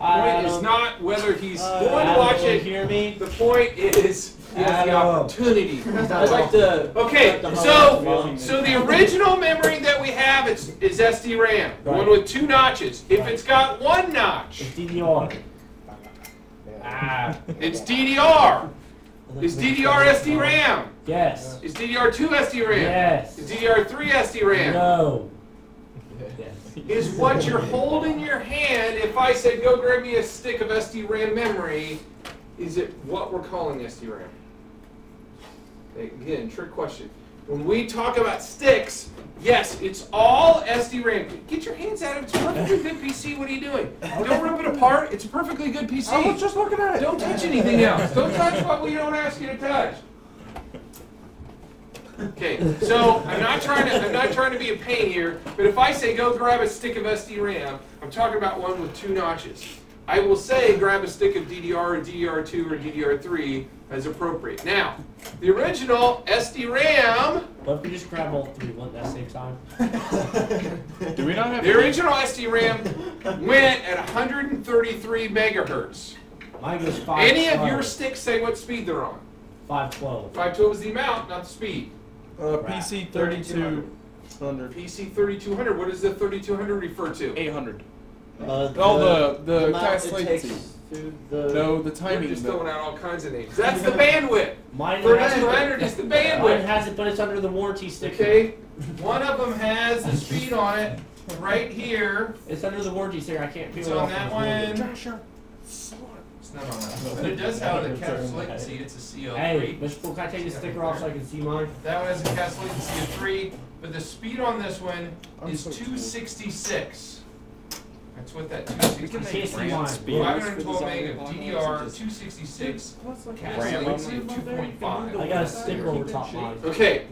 point is not whether he's going to watch it. Hear me? The point is he has the opportunity. I'd like to. Okay, so the original memory that we have is SD-RAM, the one with 2 notches. If it's got 1 notch, It's DDR. it's DDR. Is DDR SD-RAM? Yes. Is DDR2 SD-RAM? Yes. Is DDR3 SD-RAM? No. Is what you're holding in your hand, if I said go grab me a stick of SD-RAM memory, is it what we're calling SD-RAM? Again, trick question. When we talk about sticks, yes, it's all SD-RAM. Get your hands out of it. It's a perfectly good PC. What are you doing? Don't rip it apart. It's a perfectly good PC. I was just looking at it. Don't touch anything else. Don't touch what we don't ask you to touch. Okay, so I'm not trying to be a pain here, but if I say go grab a stick of SD-RAM, I'm talking about one with 2 notches. I will say grab a stick of DDR or DDR2 or DDR3 as appropriate. Now, the original SD-RAM. What if we just grab all 3 at the same time? Do we not have the original SD-RAM went at 133 megahertz. Mine goes 512. Any of your sticks say what speed they're on? 512. 512 is the amount, not the speed. PC 3200. PC 3200. What does the 3200 refer to? 800. The cast latency. No, the timing. You're just throwing out all kinds of names. That's the bandwidth. Mine 3200 is the bandwidth. Mine has it, but it's under the warranty sticker. Okay. One of them has the speed on it right here. It's under the warranty sticker. I can't peel It's it on off. that one. It's not on that one. But it does have the cast latency. It's a CO3. Hey, Mr. Poole, can I take the sticker off so I can see mine? That one has a cast latency of 3, but the speed on this one is 266. That's what that 266 is. 512 meg of DDR, 266, cast latency of 2.5. I got a sticker over top mine. Okay,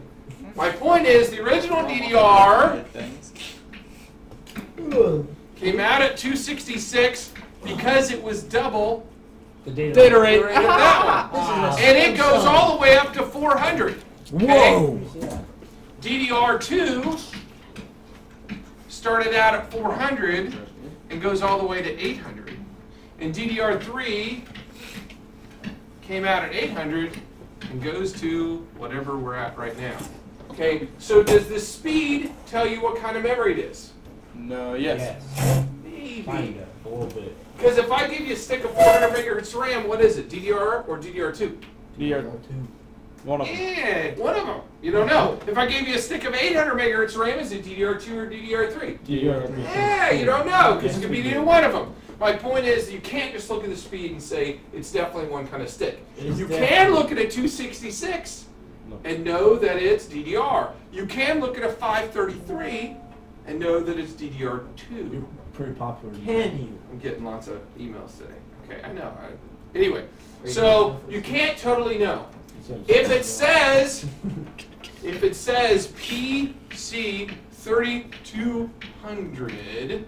my point is the original DDR came out at 266 because it was double The data rate of that one. And it goes all the way up to 400. Okay? Whoa! DDR2 started out at 400 and goes all the way to 800. And DDR3 came out at 800 and goes to whatever we're at right now. Okay, so does the speed tell you what kind of memory it is? No, yes. Maybe. Kinda, a little bit. Because if I give you a stick of 400 megahertz RAM, what is it? DDR or DDR2? DDR2. One of them. Yeah, one of them. You don't know. If I gave you a stick of 800 megahertz RAM, is it DDR2 or DDR3? DDR3. Yeah, you don't know because it could be neither one of them. My point is you can't just look at the speed and say it's definitely one kind of stick. You can look at a 266 and know that it's DDR. You can look at a 533 and know that it's DDR2. Pretty popular. Can you? I'm getting lots of emails today. Okay, I know. Anyway, so you can't totally know. If it says PC 3200,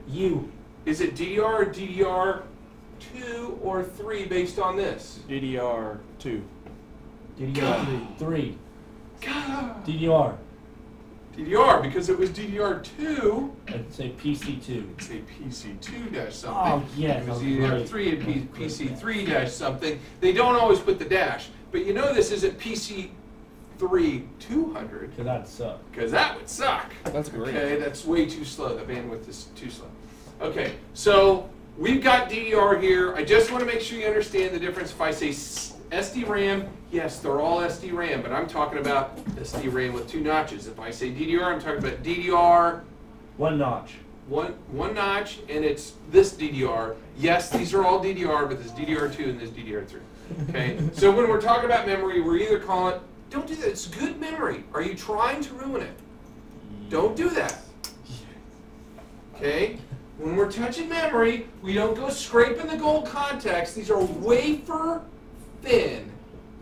is it DDR or DDR2 or 3 based on this? DDR2. DDR3. God. DDR. DDR, because it was DDR2. I'd say PC2. It'd say PC2 dash something. Oh, yes. It was DDR3 and PC3 dash something. They don't always put the dash. But you know this isn't PC 3200. Because that'd suck. Because that would suck. That's great. Okay, that's way too slow. The bandwidth is too slow. Okay, so we've got DDR here. I just want to make sure you understand the difference. If I say SD-RAM, yes, they're all SD-RAM, but I'm talking about SD-RAM with 2 notches. If I say DDR, I'm talking about DDR. 1 notch. One notch, and it's this DDR. Yes, these are all DDR, but this DDR2 and this DDR3. Okay, so when we're talking about memory, we're either calling it, don't do that, it's good memory. Are you trying to ruin it? Don't do that. Okay, when we're touching memory, we don't go scraping the gold contacts. These are wafer thin.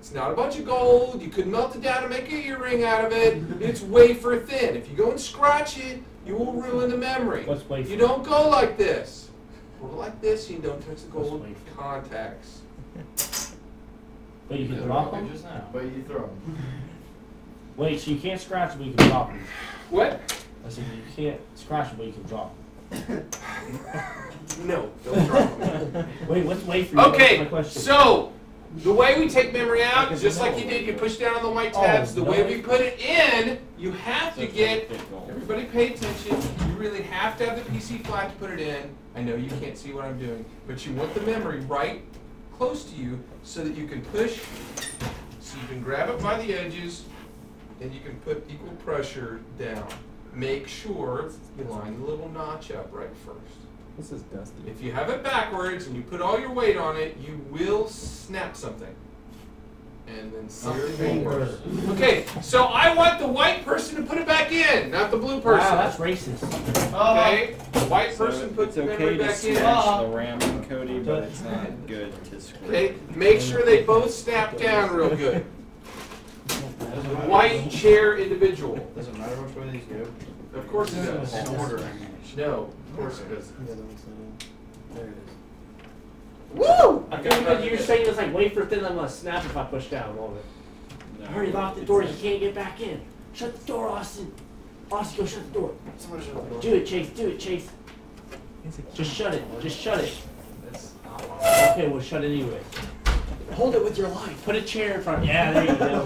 It's not a bunch of gold. You could melt it down and make an earring out of it. It's wafer thin. If you go and scratch it, you will ruin the memory. What's wafer? You don't go like this. Go like this, you don't touch the gold contacts. But you can drop them? But you throw them. Wait, so you can't scratch them, but you can drop them. What? I said you can't scratch them, but you can drop them. No, don't drop them. Wait, what's wait for you? Okay, That's my question. so the way we take memory out, just like you did, you push down on the white tabs. The way we put it in, you have to get, everybody pay attention, you really have to have the PC flat to put it in. I know you can't see what I'm doing, but you want the memory right close to you so that you can push, so you can grab it by the edges, and you can put equal pressure down. Make sure you line the little notch up right first. This is dusty. If you have it backwards and you put all your weight on it, you will snap something. And then something will work. Okay, so I want the white person to put it back in, not the blue person. Wow, that's racist. Okay, the white person puts the memory back in. The RAM and Cody, but it's not good to screw. Okay, make sure they both snap down real good. The white chair individual. Does it matter which way these go? Of course it does. In order. No, of course it doesn't. There it is. Woo! I think because you're saying it's like wait for it, then I'm gonna snap if I push down, won't it? No, Hurry, lock the doors, you can't get back in. Shut the door, Austin. Austin, go shut the door. Somebody shut the door. Do it, Chase, do it, Chase. Just shut it, just shut it. Okay, we'll shut it anyway. Hold it with your life. Put a chair in front. Yeah, there you go.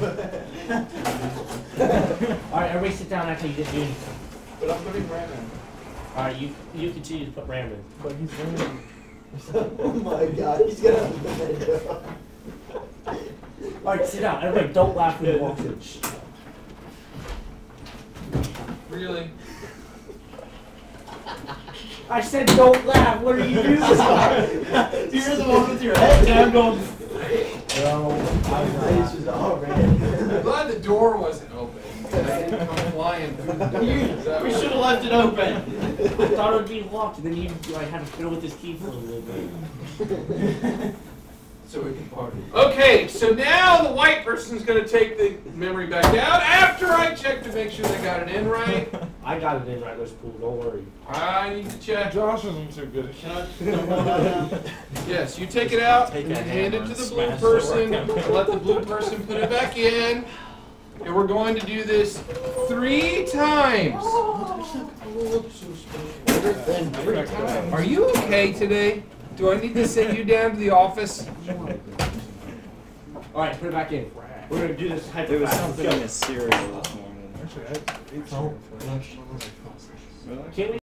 Alright, everybody sit down after you did do anything. But I'm putting RAM in. Alright, you continue to put RAM in. But he's running. Oh my god, he's gonna have the video. Alright, sit down. Everybody don't laugh when you walk in. Shh. Really? I said don't laugh. What are you doing? You're the one with your head I'm going. No, face is all red. I'm glad the door wasn't open. I didn't come flying through the door. We should have left it open. I thought it would be locked, and then you like had to fiddle with his key for a little bit. So we can party. Okay, so now the white person's going to take the memory back out after I check to make sure they got it in right. I got it in right. There's pool. Don't worry. I need to check. Josh isn't too good. Yes, you take it out and hand it to the blue person. Let the blue person put it back in. And we're going to do this 3 times. Are you okay today? Do I need to send you down to the office? All right, put it back in. We're gonna do this hyper There was fast. something in his cereal this morning. Actually, I ate cereal for lunch. Really? Can't we